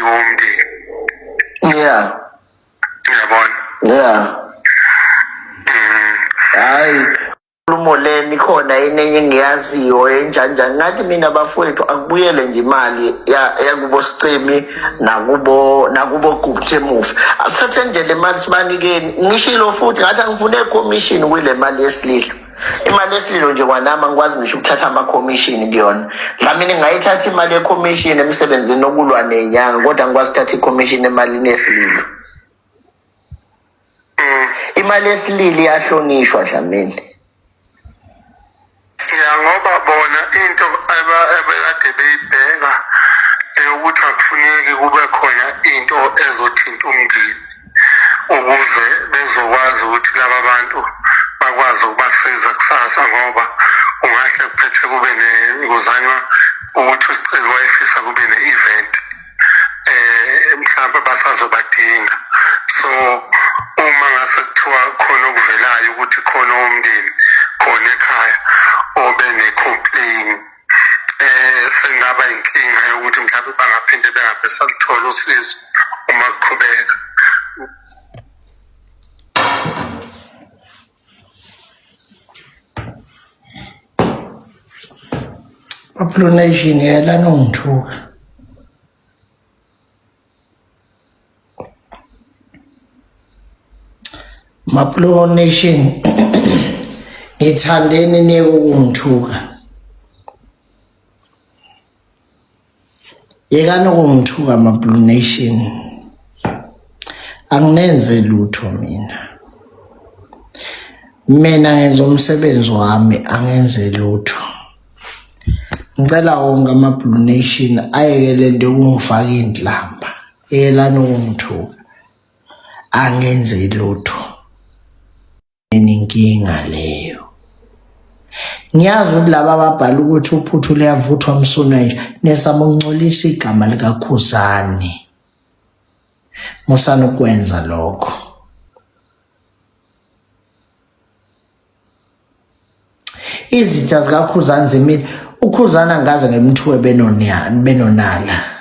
womndeni. Yeah. Uyabona? Yeah. Hayi ukhulumo leni khona enenye engiyaziyo enjanjani ngathi mina bafowethu akubuyele nje imali yakubo Sicemi nakubo Gupte Move asathendele imali sibanikeni ngishilo futhi ngathi angifune commission kule mali yesililo imali yesililo nje kwanama ngikwazi ngisho ukuthatha ama commission kuyona dlamini ngayithatha imali ye commission emsebenzini okulwa nenyanga kodwa ngikwazi ukuthatha i commission emalini yesililo imali yesilili yahlonishwa Dlamini. Ya ngoba bona into abekade beyibheka ukuthi akufuneki kube khona into ezothinta umndeni ukuze bezokwazi ukuthi laba bantu bakwazi ukubasiza kusasa ngoba ungahle kuphethe kube kuzanywa ukuthi uSicelo wayefisa kube ne-event mhlawumbe basazobadinga so uma ngase kuthiwa khona okuvelayo ukuthi khona umndeni khona ekhaya obe ne-complain sengaba inkinga yokuthi mhlawumbe bangaphinde bengabe saluthola usizo uma kuqhubeka. Population yela nongithuka Maplo Nation ngithandeni nekungithuka yekani ukungithuka Maplo Nation anginenze lutho mina ngenza umsebenzi wami angenze lutho ngicela wonke ama-Blue Nation ayekele nto ukungifaka indlamba yelani ukungithuka angenze lutho inkinga leyo ngiyazi ukuthi laba ababhala ukuthi uphuthu liyavuthwa msuna nje nesama ukuncolisa igama likaKhuzani musana ukwenza lokho izitha zikaKhuzani zimile uKhuzani angaze ngemthuwe benonala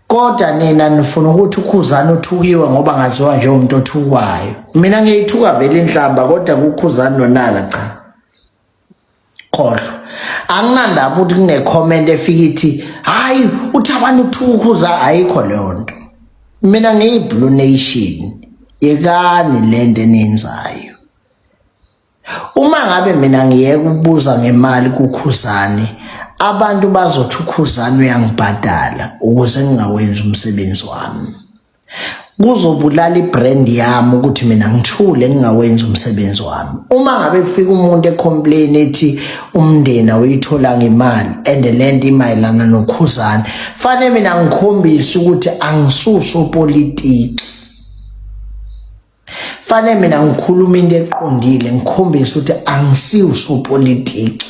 kodwa nina nifuna ukuthi uKhuzani uthukiwe ngoba ngaziwa nje umuntu othukwayo mina ngiyithuka vele inhlamba kodwa kuKhuzani nonala cha khohlo anginandaba ukuthi kune comment efika ithi hayi uthabani uthuka uKhuzani ayikho leyo nto mina ngiyi-Blue Nation yekani lento enenzayo uma ngabe mina ngiyeke ukubuza ngemali kuKhuzani abantu bazothi uKhuzani uyangibhadala ukuze ngingawenza umsebenzi wami kuzobulala ibrand yami ukuthi mina ngithule ngingawenza umsebenzi wami uma ngabe kufika umuntu ecomplain ethi umndeni awuyithola ngemali and lento imayelana noKhuzani fanele mina ngikhombise ukuthi angisuso politiki fanele mina ngikhuluma into eqondile ngikhombise ukuthi angisiyo politiki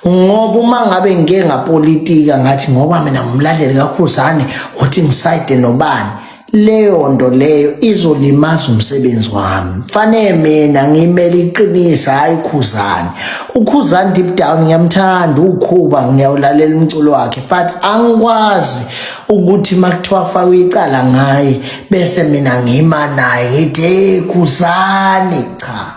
ngoba uma ngabe ngike ngapolitika ngathi ngoba mina ngumlandeli kaKhuzani uthi ngisayide nobani leyo nto leyo izolimaza umsebenzi wami fanele mina ngimele iqinisa hayi uKhuzani uKhuzani deep down ngiyamthanda ukhuba ngiyawulalela umculo wakhe but angikwazi ukuthi makuthiwa faka icala ngaye bese mina ngima naye ngithi hey Khuzani cha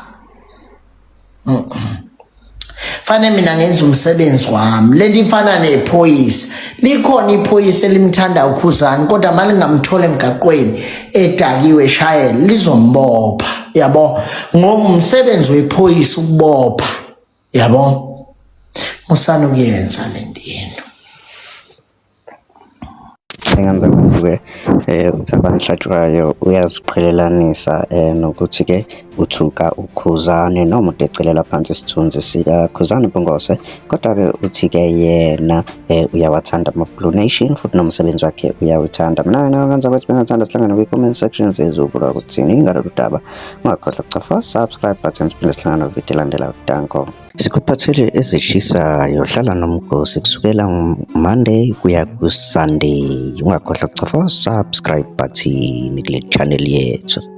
fanele mina ngenza umsebenzi wami lento ifana nephoyisa likhona iphoyisa elimthanda uKhuzani kodwa mali ngamthola emgaqweni edakiwe eshayela lizombopha yabo ngoba umsebenzi wephoyisa ukubopha yabo musana ukuyenza lento yento ngenza ukuthi uThabani Hlatshwayo uyaziqhelelanisa nokuthi-ke uthuka uKhuzani noma udecelela phansi isithunzi sikaKhuzani Mpungose kodwa-ke uthi-ke yena uyawathanda ama-Blue Nation futhi nomsebenzi wakhe uyawuthanda mina ngenza ukuthi bengathanda sihlangane kwi-comment section sezukula ukuthini ngalolu daba ungakhohlwa ukucofa subscribe button siphinde sihlangane novidiyo elandelayo danko sikuphathele ezishisayo hlala nomgosi kusukela Monday kuya ku-Sunday ungakhohlwa ukucofa subscribe button kule channel yethu.